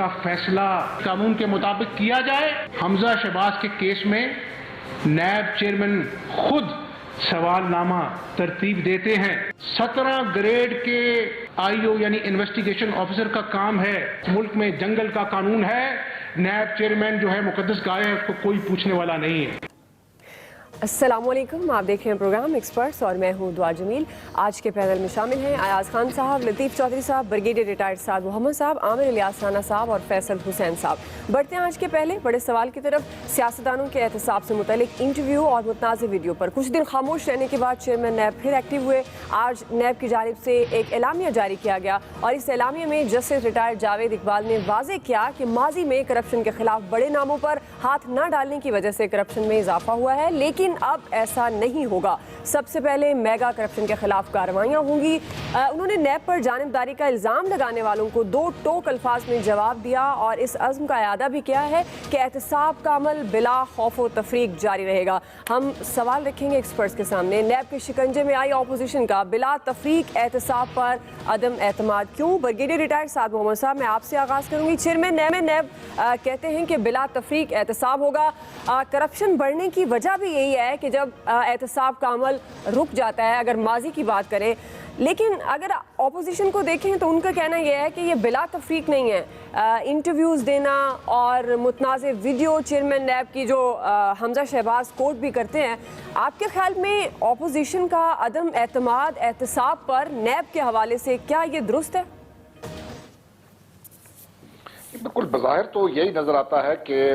کا فیصلہ قانون کے مطابق کیا جائے۔ حمزہ شہباز کے کیس میں نیب چیئرمین خود سوال نامہ ترتیب دیتے ہیں۔ 17 گریڈ کے آئی او یعنی انویسٹیگیشن آفیسر کا کام ہے، ملک میں جنگل کا قانون ہے، نیب چیئرمین جو ہے مقدس گائے ہے، اس کو کوئی پوچھنے والا نہیں ہے۔ السلام علیکم، آپ دیکھ رہے ہیں پروگرام ایکسپرٹس اور میں ہوں دعا جمیل۔ آج کے پینل میں شامل ہیں ایاز خان صاحب، لطیف چودھری صاحب، بریگیڈیئر ریٹائرڈ سعد محمد صاحب، عامر الیاس رانا صاحب اور فیصل حسین صاحب۔ بڑھتے ہیں آج کے پہلے بڑے سوال کی طرف، سیاستدانوں کے احتساب سے متعلق انٹرویو اور متنازع ویڈیو پر کچھ دن خاموش رہنے کے بعد چیئرمین نیب پھر ایکٹیو ہوئے۔ آج نیب کی جانب سے ایک اعلامیہ جاری کیا گیا اور اس اعلامیہ میں جسٹس ریٹائرڈ جاوید اقبال نے واضح کیا کہ ماضی میں کرپشن کے خلاف بڑے ناموں پر ہاتھ نہ ڈالنے کی وجہ سے کرپشن میں اضافہ ہوا ہے، لیکن اب ایسا نہیں ہوگا۔ سب سے پہلے میگا کرپشن کے خلاف کارروائیاں ہوں گی۔ انہوں نے نیب پر جانبداری کا الزام لگانے والوں کو 2 ٹوک الفاظ میں جواب دیا اور اس عزم کا اعادہ بھی کیا ہے کہ احتساب کا عمل بلا خوف و تفریق جاری رہے گا۔ ہم سوال رکھیں گے ایکسپرٹس کے سامنے، نیب کے شکنجے میں آئی اپوزیشن کا بلا تفریق احتساب پر عدم اعتماد کیوں؟ بریگیڈیئر ریٹائرڈ سعد محمد صاحب، میں آپ سے آغاز کروں گی۔ چیئرمین نیب کہتے ہیں کہ بلا تفریق احتساب ہوگا۔ کرپشن بڑھنے کی وجہ بھی یہی ہے کہ جب احتساب کا عمل رک جاتا ہے، اگر ماضی کی بات کریں، لیکن اگر اپوزیشن کو دیکھیں تو ان کا کہنا یہ ہے کہ یہ بلا تفریق نہیں ہے۔ انٹرویوز دینا اور متنازع ویڈیو چیئرمین نیب کی جو حمزہ شہباز کوٹ بھی کرتے ہیں، آپ کے خیال میں اپوزیشن کا عدم اعتماد احتساب پر نیب کے حوالے سے کیا یہ درست ہے؟ بالکل، بظاہر تو یہی نظر آتا ہے کہ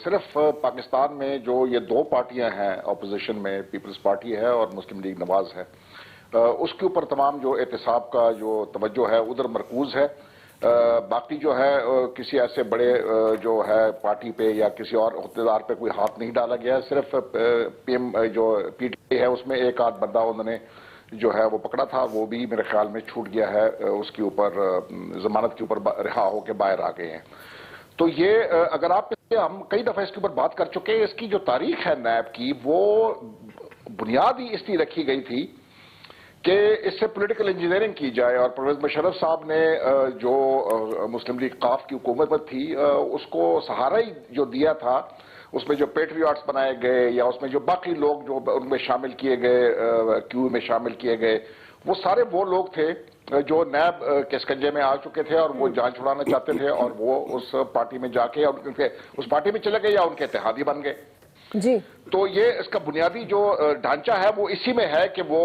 صرف پاکستان میں جو یہ 2 پارٹیاں ہیں اپوزیشن میں، پیپلز پارٹی ہے اور مسلم لیگ نواز ہے، اس کے اوپر تمام جو احتساب کا جو توجہ ہے ادھر مرکوز ہے۔ باقی جو ہے کسی ایسے بڑے جو ہے پارٹی پہ یا کسی اور عہدیدار پہ کوئی ہاتھ نہیں ڈالا گیا ہے۔ صرف پی ایم جو پی ٹی آئی ہے اس میں ایک آدھ بندہ انہوں نے جو ہے وہ پکڑا تھا، وہ بھی میرے خیال میں چھوٹ گیا ہے، اس کے اوپر ضمانت کے اوپر رہا ہو کے باہر آ گئے ہیں۔ تو یہ اگر آپ ہم کئی دفعہ اس کے اوپر بات کر چکے ہیں، اس کی جو تاریخ ہے نیب کی وہ بنیاد ہی اس لیے رکھی گئی تھی کہ اس سے پولیٹیکل انجینئرنگ کی جائے، اور پرویز مشرف صاحب نے جو مسلم لیگ قاف کی حکومت تھی اس کو سہارا ہی جو دیا تھا، اس میں جو پیٹریاٹس بنائے گئے یا اس میں جو باقی لوگ جو ان میں شامل کیے گئے، کیو میں شامل کیے گئے، وہ سارے وہ لوگ تھے جو نیب کے سکنجے میں آ چکے تھے اور وہ جان چھڑانا چاہتے تھے، اور وہ اس پارٹی میں جا کے اس پارٹی میں چلے گئے یا ان کے اتحادی بن گئے۔ جی، تو یہ اس کا بنیادی جو ڈھانچہ ہے وہ اسی میں ہے کہ وہ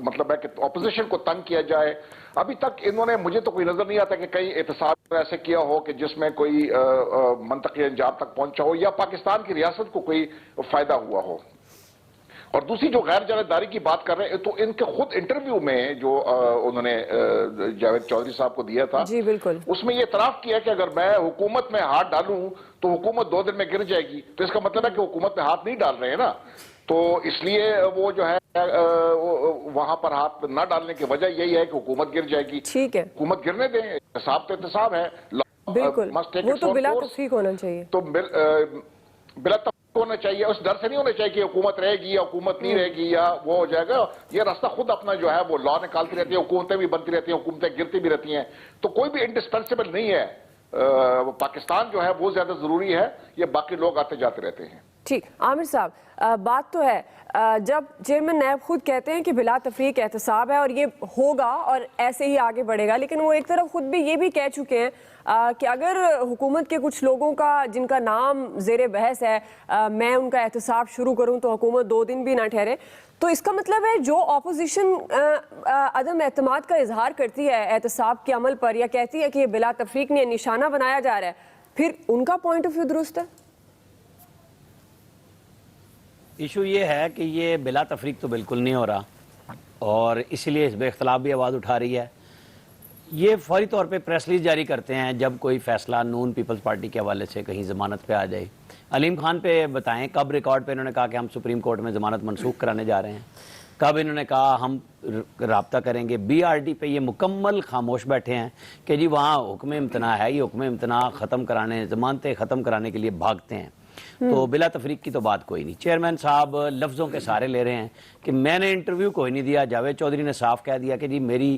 مطلب ہے کہ اپوزیشن کو تنگ کیا جائے۔ ابھی تک انہوں نے، مجھے تو کوئی نظر نہیں آتا کہ کئی احتساب ایسے کیا ہو کہ جس میں کوئی منطقی انجام تک پہنچا ہو یا پاکستان کی ریاست کو کوئی فائدہ ہوا ہو۔ اور دوسری جو غیر جانبداری کی بات کر رہے ہیں، تو ان کے خود انٹرویو میں جو انہوں نے جاوید چودھری صاحب کو دیا تھا، جی بالکل، اس میں یہ اعتراف کیا کہ اگر میں حکومت میں ہاتھ ڈالوں تو حکومت 2 دن میں گر جائے گی، تو اس کا مطلب ہے کہ حکومت میں ہاتھ نہیں ڈال رہے ہیں نا، تو اس لیے وہ جو ہے وہاں پر ہاتھ نہ ڈالنے کی وجہ یہی ہے کہ حکومت گر جائے گی۔ ٹھیک ہے، حکومت گرنے دیں، احتساب تو احتساب ہے، بالکل، وہ تو بلا تفریق ہونا چاہیے، تو بلا تفریق ہونا چاہیے، اس ڈر سے نہیں ہونا چاہیے کہ حکومت رہے گی یا حکومت نہیں رہے گی یا وہ ہو جائے گا۔ یہ راستہ خود اپنا جو ہے وہ لا نکالتی رہتی ہے، حکومتیں بھی بنتی رہتی ہیں، حکومتیں گرتی بھی رہتی ہیں، تو کوئی بھی انڈسپینسیبل نہیں ہے۔ پاکستان جو ہے وہ زیادہ ضروری ہے، یہ باقی لوگ آتے جاتے رہتے ہیں۔ ٹھیک، عامر صاحب، بات تو ہے، جب چیئرمین نیب خود کہتے ہیں کہ بلا تفریق احتساب ہے اور یہ ہوگا اور ایسے ہی آگے بڑھے گا، لیکن وہ ایک طرف خود بھی یہ بھی کہہ چکے ہیں کہ اگر حکومت کے کچھ لوگوں کا جن کا نام زیر بحث ہے، میں ان کا احتساب شروع کروں تو حکومت 2 دن بھی نہ ٹھہرے، تو اس کا مطلب ہے جو اپوزیشن عدم اعتماد کا اظہار کرتی ہے احتساب کے عمل پر یا کہتی ہے کہ یہ بلا تفریق نہیں، نشانہ بنایا جا رہا ہے، پھر ان کا پوائنٹ آف ویو درست ہے؟ ایشو یہ ہے کہ یہ بلا تفریق تو بالکل نہیں ہو رہا، اور اسی لیے حزب اختلاف بھی آواز اٹھا رہی ہے۔ یہ فوری طور پہ پریس ریلیز جاری کرتے ہیں جب کوئی فیصلہ نون پیپلز پارٹی کے حوالے سے کہیں ضمانت پہ آ جائے۔ علیم خان پہ بتائیں، کب ریکارڈ پہ انہوں نے کہا کہ ہم سپریم کورٹ میں ضمانت منسوخ کرانے جا رہے ہیں؟ کب انہوں نے کہا ہم رابطہ کریں گے؟ بی آر ڈی پہ یہ مکمل خاموش بیٹھے ہیں کہ جی وہاں حکم امتناع ہے، یہ حکم امتناع ختم کرانے، ضمانتیں ختم کرانے کے لیے بھاگتے ہیں۔ تو بلا تفریق کی تو بات کوئی نہیں۔ چیئرمین صاحب لفظوں کے سہارے لے رہے ہیں کہ میں نے انٹرویو کوئی نہیں دیا۔ جاوید چودھری نے صاف کہہ دیا کہ جی میری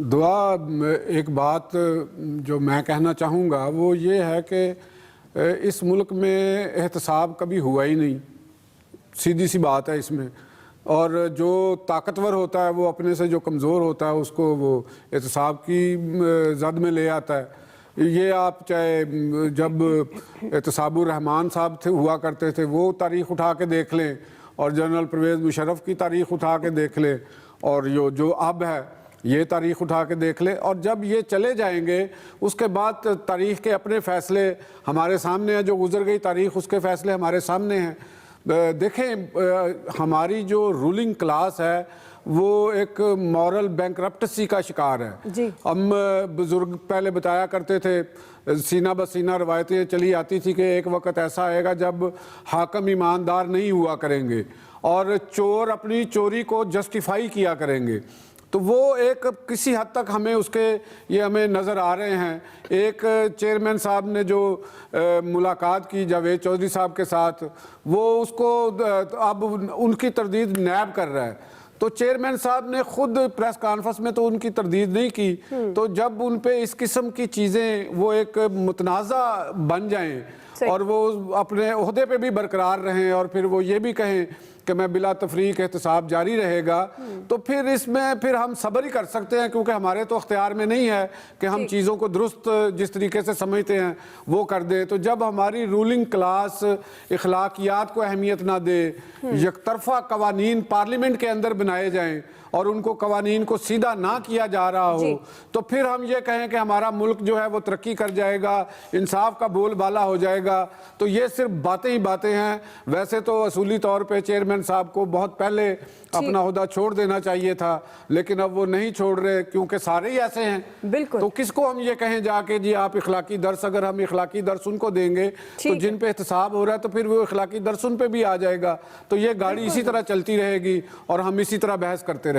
دعا ایک بات جو میں کہنا چاہوں گا وہ یہ ہے کہ اس ملک میں احتساب کبھی ہوا ہی نہیں، سیدھی سی بات ہے اس میں، اور جو طاقتور ہوتا ہے وہ اپنے سے جو کمزور ہوتا ہے اس کو وہ احتساب کی زد میں لے آتا ہے۔ یہ آپ چاہے جب احتساب الرحمان صاحب ہوا کرتے تھے وہ تاریخ اٹھا کے دیکھ لیں، اور جنرل پرویز مشرف کی تاریخ اٹھا کے دیکھ لیں، اور جو اب ہے یہ تاریخ اٹھا کے دیکھ لیں، اور جب یہ چلے جائیں گے اس کے بعد تاریخ کے اپنے فیصلے ہمارے سامنے ہیں، جو گزر گئی تاریخ اس کے فیصلے ہمارے سامنے ہیں۔ دیکھیں ہماری جو رولنگ کلاس ہے وہ ایک مورل بینکرپٹسی کا شکار ہے۔ ہم بزرگ پہلے بتایا کرتے تھے، سینہ بسینہ روایتیں چلی آتی تھی کہ ایک وقت ایسا آئے گا جب حاکم ایماندار نہیں ہوا کریں گے اور چور اپنی چوری کو جسٹیفائی کیا کریں گے۔ تو وہ ایک کسی حد تک ہمیں اس کے یہ ہمیں نظر آ رہے ہیں۔ ایک چیئرمین صاحب نے جو ملاقات کی جاوید چودھری صاحب کے ساتھ، وہ اس کو اب ان کی تردید نیب کر رہا ہے، تو چیئرمین صاحب نے خود پریس کانفرنس میں تو ان کی تردید نہیں کی، تو جب ان پہ اس قسم کی چیزیں وہ ایک متنازع بن جائیں اور وہ اپنے عہدے پہ بھی برقرار رہیں اور پھر وہ یہ بھی کہیں کہ میں بلا تفریق احتساب جاری رہے گا، تو پھر اس میں پھر ہم صبر ہی کر سکتے ہیں، کیونکہ ہمارے تو اختیار میں نہیں ہے کہ ہم چیزوں کو درست جس طریقے سے سمجھتے ہیں وہ کر دیں۔ تو جب ہماری رولنگ کلاس اخلاقیات کو اہمیت نہ دے، یک طرفہ قوانین پارلیمنٹ کے اندر بنائے جائیں اور ان کو قوانین کو سیدھا نہ کیا جا رہا ہو، تو پھر ہم یہ کہیں کہ ہمارا ملک جو ہے وہ ترقی کر جائے گا، انصاف کا بول بالا ہو جائے گا، تو یہ صرف باتیں ہی باتیں ہیں۔ ویسے تو اصولی طور پہ چیئرمین صاحب کو بہت پہلے اپنا عہدہ چھوڑ دینا چاہیے تھا، لیکن اب وہ نہیں چھوڑ رہے کیونکہ سارے ہی ایسے ہیں۔ تو کس کو ہم یہ کہیں جا کے جی آپ اخلاقی درس، اگر ہم اخلاقی درس ان کو دیں گے تو جن پہ احتساب ہو رہا ہے تو پھر وہ اخلاقی درس ان پہ بھی آ جائے گا، تو یہ گاڑی اسی طرح چلتی رہے گی اور ہم اسی طرح بحث کرتے رہیں گے۔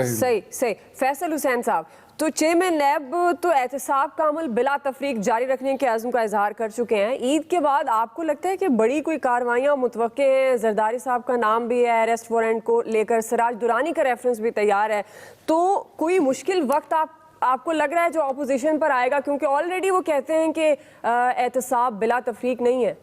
صحیح۔ فیصل حسین صاحب، تو چیئرمین نیب تو احتساب کا عمل بلا تفریق جاری رکھنے کے عزم کا اظہار کر چکے ہیں۔ عید کے بعد آپ کو لگتا ہے کہ بڑی کوئی کارروائیاں متوقع ہیں؟ زرداری صاحب کا نام بھی ہے اریسٹ وارنٹ کو لے کر، سراج درانی کا ریفرنس بھی تیار ہے، تو کوئی مشکل وقت آپ کو لگ رہا ہے جو اپوزیشن پر آئے گا؟ کیونکہ آلریڈی وہ کہتے ہیں کہ احتساب بلا تفریق نہیں ہے۔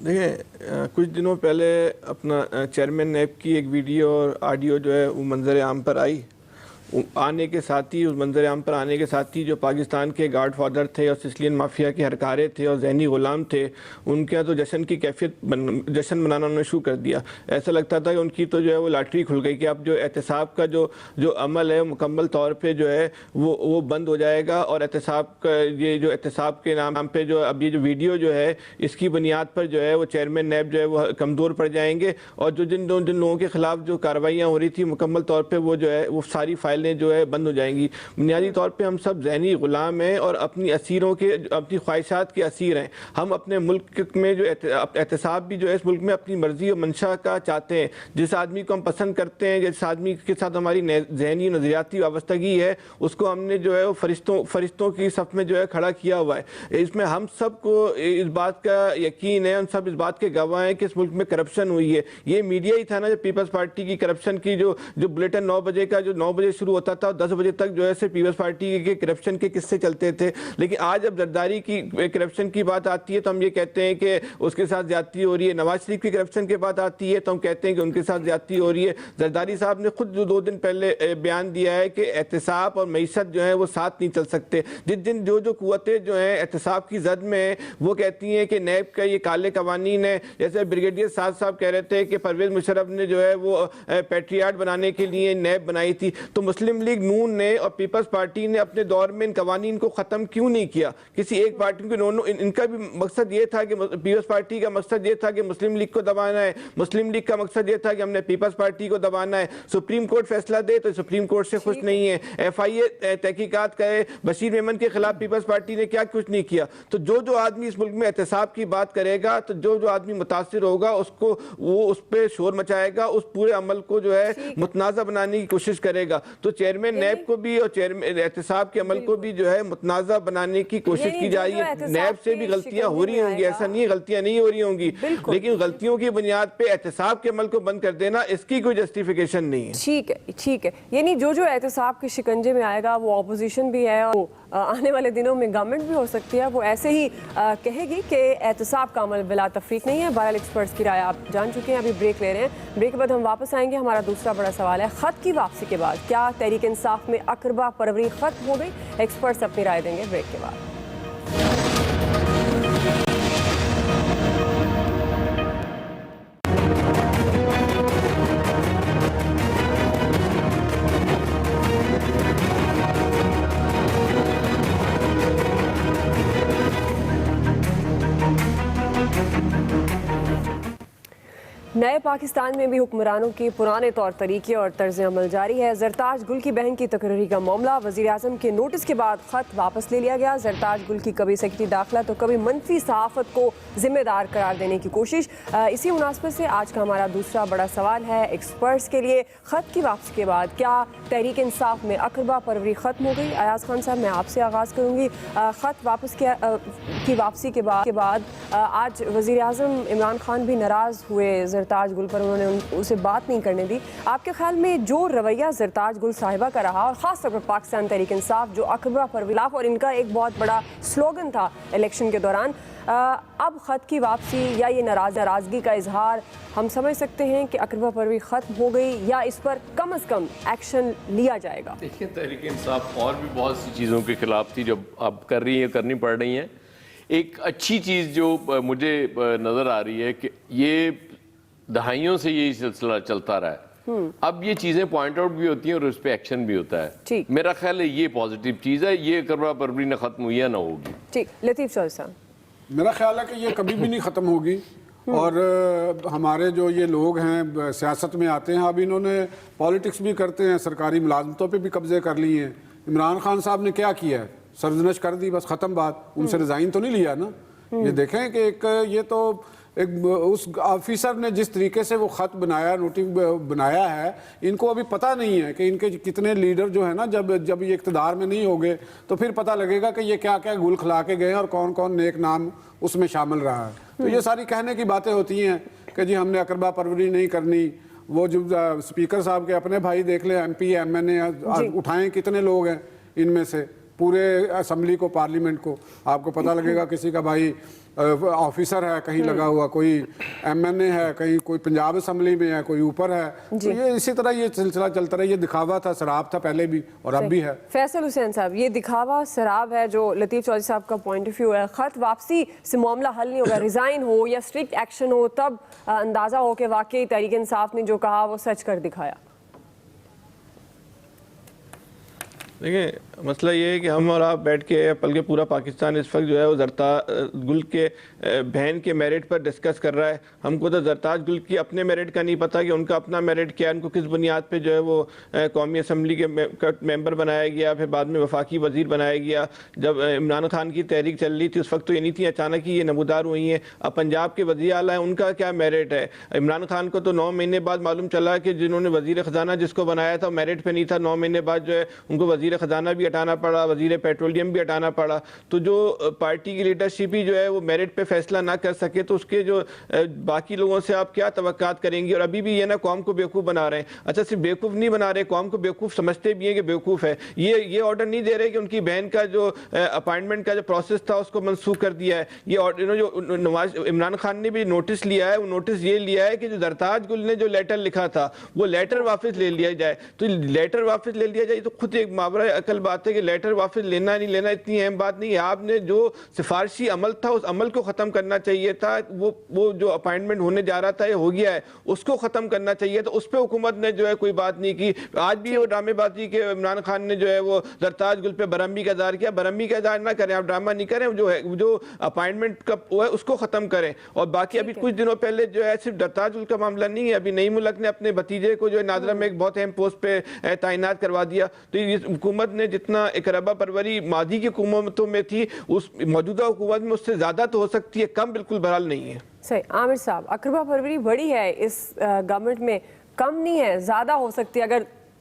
دیکھیں کچھ دنوں پہلے اپنا چیئرمین نیب کی ایک ویڈیو اور آڈیو جو ہے وہ منظر عام پر آئی، آنے کے ساتھ ہی اس منظر عام پر آنے کے ساتھ ہی جو پاکستان کے گاڈ فادر تھے اور سسلین مافیا کے ہرکارے تھے اور ذہنی غلام تھے، ان کے تو جشن کی کیفیت جشن منانا انہوں نے شروع کر دیا۔ ایسا لگتا تھا کہ ان کی تو جو ہے وہ لاٹری کھل گئی کہ اب جو احتساب کا جو عمل ہے مکمل طور پہ جو ہے وہ بند ہو جائے گا، اور احتساب کا یہ جو احتساب کے نام پہ جو اب یہ جو ویڈیو جو ہے اس کی بنیاد پر جو ہے وہ چیئرمین نیب جو ہے وہ کمزور پڑ جائیں گے، اور جو جن لوگوں کے خلاف جو کارروائیاں ہو رہی تھی مکمل طور پہ وہ جو ہے وہ ساری فائلیں جو ہے بند ہو جائیں گی۔ بنیادی طور پہ ہم سب ذہنی غلام ہیں اور اپنی اسیروں کے اپنی خواہشات کے اسیر ہیں۔ ہم اپنے ملک میں جو احتساب بھی جو ہے اس ملک میں اپنی مرضی اور منشا کا چاہتے ہیں، جس آدمی کو ہم پسند کرتے ہیں، جس آدمی کے ساتھ ہماری ذہنی نظریاتی وابستگی ہے، اس کو ہم نے جو ہے وہ فرشتوں کی صف میں جو ہے کھڑا کیا ہوا ہے۔ اس میں ہم سب کو اس بات کا یقین ہے، ہم سب اس بات کے گواہ ہیں کہ اس ملک میں کرپشن ہوئی ہے۔ یہ میڈیا ہی تھا نا جو پیپلز پارٹی کی کرپشن کی جو بلیٹن 9 بجے کا جو 9 بجے شروع ہوتا تھا 10 بجے تک جو ہے صرف پیپلز پارٹی کے کرپشن کے قصے چلتے تھے، لیکن آج جب زرداری کی کرپشن کی بات آتی ہے تو ہم یہ کہتے ہیں کہ اس کے ساتھ زیادتی ہو رہی ہے۔ نواز شریف کی کرپشن کی بات آتی ہے تو ہم کہتے ہیں کہ ان کے ساتھ زیادتی ہو رہی ہے۔ زرداری صاحب نے خود جو 2 دن پہلے بیان دیا ہے کہ احتساب اور معیشت جو ہے وہ ساتھ نہیں چل سکتے۔ جس دن جو قوتیں جو ہیں احتساب کی زد میں ہیں وہ کہتی ہیں کہ نیب کا یہ کالے قوانین ہے، جیسے بریگیڈیئر صاحب کہہ رہے تھے کہ پرویز مشرف نے جو ہے وہ پیٹریاٹ بنانے کے لیے نیب بنائی تھی، تو مسلم لیگ نون نے اور پیپلز پارٹی نے اپنے دور میں ان قوانین کو ختم کیوں نہیں کیا؟ کسی ایک پارٹی کو ان کا بھی مقصد یہ تھا کہ پیپلز پارٹی کا مقصد یہ تھا کہ مسلم لیگ کو دبانا ہے، مسلم لیگ کا مقصد یہ تھا کہ ہم نے پیپلز پارٹی کو دبانا ہے۔ سپریم کورٹ فیصلہ دے تو سپریم کورٹ سے خوش نہیں ہے، ایف آئی اے تحقیقات کرے، بشیر میمن کے خلاف پیپلز پارٹی نے کیا کچھ نہیں کیا۔ تو جو آدمی اس ملک میں احتساب کی بات کرے گا، تو جو آدمی متاثر ہوگا اس کو وہ اس پہ شور مچائے گا، اس پورے عمل کو جو ہے متنازع بنانے کی کوشش کرے گا۔ تو تو چیئرمین نیب کو بھی اور چیئرمین احتساب کے عمل کو بھی جو ہے متنازع بنانے کی کوشش کی جا رہی ہے. نیب سے بھی غلطیاں ہو رہی ہوں گی, ایسا نہیں غلطیاں نہیں ہو رہی ہوں گی, لیکن غلطیوں کی بنیاد پہ احتساب کے عمل کو بند کر دینا اس کی کوئی جسٹیفیکیشن نہیں ہے. ٹھیک ہے, یعنی جو احتساب کے شکنجے میں آئے گا وہ اپوزیشن بھی ہے اور آنے والے دنوں میں گورنمنٹ بھی ہو سکتی ہے, وہ ایسے ہی کہے گی کہ احتساب کا عمل بلا تفریق نہیں ہے. بہرحال ایکسپرٹس کی رائے آپ جان چکے ہیں. ابھی بریک لے رہے ہیں, بریک کے بعد ہم واپس آئیں گے. ہمارا دوسرا بڑا سوال ہے, خط کی واپسی کے بعد کیا تحریک انصاف میں اقربا پروری ختم ہو گئی؟ ایکسپرٹس اپنی رائے دیں گے بریک کے بعد. نئے پاکستان میں بھی حکمرانوں کے پرانے طور طریقے اور طرز عمل جاری ہے. زرتاج گل کی بہن کی تقرری کا معاملہ, وزیر اعظم کے نوٹس کے بعد خط واپس لے لیا گیا. زرتاج گل کی کبھی سیکرٹری داخلہ تو کبھی منفی صحافت کو ذمہ دار قرار دینے کی کوشش. اسی مناسبت سے آج کا ہمارا دوسرا بڑا سوال ہے ایکسپرٹس کے لیے, خط کی واپسی کے بعد کیا تحریک انصاف میں اقربا پروری ختم ہو گئی؟ ایاز خان صاحب, میں آپ سے آغاز کروں گی. خط واپس کی واپسی کے بعد آج وزیر اعظم عمران خان بھی ناراض ہوئے زرتاج گل پر, انہوں نے اسے بات نہیں کرنے دی. آپ کے خیال میں جو رویہ زرتاج گل صاحبہ کا رہا, اور خاص طور پر پاکستان تحریک انصاف جو اقربا پروری اور ان کا ایک بہت بڑا سلوگن تھا الیکشن کے دوران, اب خط کی واپسی یا یہ ناراضگی کا اظہار ہم سمجھ سکتے ہیں کہ اقربا پروری ختم ہو گئی یا اس پر کم از کم ایکشن لیا جائے گا؟ دیکھیں, تحریک انصاف اور بھی بہت سی چیزوں کے خلاف تھی جو اب کر رہی ہیں, کرنی پڑ رہی ہیں. ایک اچھی چیز جو مجھے نظر آ رہی ہے کہ یہ دہائیوں سے یہی سلسلہ چلتا رہا ہے, اب یہ چیزیں پوائنٹ آؤٹ بھی ہوتی ہیں اور اس پہ ایکشن بھی ہوتا ہے. میرا خیال ہے یہ پازیٹیو چیز ہے, یہ اقربا پروری نہ ختم ہوئی ہے نہ ہوگی. ٹھیک, لطیف چودھری صاحب. میرا خیال ہے کہ یہ کبھی بھی نہیں ختم ہوگی, اور ہمارے جو یہ لوگ ہیں سیاست میں آتے ہیں, اب انہوں نے پالیٹکس بھی کرتے ہیں, سرکاری ملازمتوں پہ بھی قبضے کر لیے ہیں. عمران خان صاحب نے کیا کیا ہے, سرزنش کر دی, بس ختم بات. ان سے ریزائن تو نہیں لیا نا. یہ دیکھیں کہ ایک یہ تو ایک اس آفیسر نے جس طریقے سے وہ خط بنایا, نوٹس بنایا ہے, ان کو ابھی پتہ نہیں ہے کہ ان کے کتنے لیڈر جو ہے نا جب یہ اقتدار میں نہیں ہوگے تو پھر پتہ لگے گا کہ یہ کیا کیا گل کھلا کے گئے اور کون کون نیک نام اس میں شامل رہا ہے. تو یہ ساری کہنے کی باتیں ہوتی ہیں کہ جی ہم نے اقربا پروری نہیں کرنی. وہ جو اسپیکر صاحب کے اپنے بھائی دیکھ لیں, ایم پی ایم این اے اٹھائیں, کتنے لوگ ہیں ان میں سے پورے اسمبلی کو, پارلیمنٹ کو. آپ کو پتہ لگے گا کسی کا بھائی آفیسر ہے کہیں لگا ہوا, کوئی ایم این اے ہے کہیں, کوئی پنجاب اسمبلی میں ہے, کوئی اوپر ہے. تو یہ اسی طرح یہ سلسلہ چلتا رہا. یہ دکھاوا تھا, سراب تھا پہلے بھی اور اب بھی ہے. فیصل حسین صاحب, یہ دکھاوا سراب ہے جو لطیف چودھری صاحب کا پوائنٹ آف ویو ہے. خط واپسی سے معاملہ حل نہیں ہوگا, ریزائن ہو یا اسٹرکٹ ایکشن ہو تب اندازہ ہو کہ واقعی تحریک انصاف نے جو کہا وہ سچ کر دکھایا. دیکھیں, مسئلہ یہ ہے کہ ہم اور آپ بیٹھ کے بلکہ پورا پاکستان اس وقت جو ہے وہ زرتاج گل کے بہن کے میرٹ پر ڈسکس کر رہا ہے. ہم کو تو زرتاج گل کی اپنے میرٹ کا نہیں پتا کہ ان کا اپنا میرٹ کیا ہے, ان کو کس بنیاد پہ جو ہے وہ قومی اسمبلی کے ممبر بنایا گیا, پھر بعد میں وفاقی وزیر بنایا گیا. جب عمران خان کی تحریک چل رہی تھی اس وقت تو یہ نہیں تھی, اچانک ہی یہ نمودار ہوئی ہیں. اب پنجاب کے وزیر اعلیٰ ہیں, ان کا کیا میرٹ ہے؟ عمران خان کو تو 9 مہینے بعد معلوم چلا کہ جنہوں نے وزیر خزانہ جس کو بنایا تھا میرٹ پہ نہیں تھا. 9 مہینے بعد جو ہے ان کو وزیر خزانہ بھی ہٹانا پڑا, وزیر پیٹرولیم بھی ہٹانا پڑا. تو جو پارٹی کی لیڈرشپ ہی جو ہے وہ میرٹ پہ فیصلہ نہ کر سکے تو اس کے جو باقی لوگوں سے آپ کیا توقعات کریں گے؟ اور ابھی بھی یہ نا قوم کو بیوقوف بنا رہے ہیں. اچھا, صرف بیوقوف نہیں بنا رہے, قوم کو بیوقوف سمجھتے بھی ہیں کہ بیوقوف ہے. یہ آرڈر نہیں دے رہے کہ ان کی بہن کا جو اپائنٹمنٹ کا جو پروسیس تھا اس کو منسوخ کر دیا ہے. یہ آرڈر جو عمران خان نے بھی نوٹس لیا ہے, وہ نوٹس یہ لیا ہے کہ جو زرتاج گل نے جو لیٹر لکھا تھا وہ لیٹر واپس لے لیا جائے. تو لیٹر واپس لے لیا جائے تو خود ایک ماورائے عقل بات ہے کہ لیٹر واپس لینا نہیں لینا اتنی اہم بات نہیں ہے. آپ نے جو سفارشی عمل تھا اس عمل کو ختم کرنا چاہیے تھا. وہ جو اپائنٹمنٹ ہونے جا رہا تھا یہ ہو گیا ہے, اس کو ختم کرنا چاہیے تھا. اس پہ حکومت نے جو ہے کوئی بات نہیں کی. آج بھی وہ ڈرامے بازی کہ عمران خان نے جو ہے وہ زرتاج گل پہ برہمی کا اظہار کیا. برہمی کا اظہار نہ کریں, آپ ڈرامہ نہیں کریں, جو اپائنٹمنٹ کا ہے اس کو ختم کریں. اور باقی ابھی کچھ دنوں پہلے جو ہے صرف زرتاج گل کا معاملہ نہیں ہے, ابھی نئی ملک نے اپنے بھتیجے کو جو ہے ناظرہ میں ایک بہت اہم پوسٹ پہ تعینات کروا دیا. تو اس حکومت نے جتنا اقربا پروری ماضی کی حکومتوں میں تھی اس موجودہ حکومت میں اس سے زیادہ تو ہو سکتی ہے, کم بالکل بہرحال نہیں ہے. صحیح. عامر صاحب, اقربا پروری بڑی ہے اس گورنمنٹ میں, کم نہیں ہے, زیادہ ہو سکتی ہے. اگر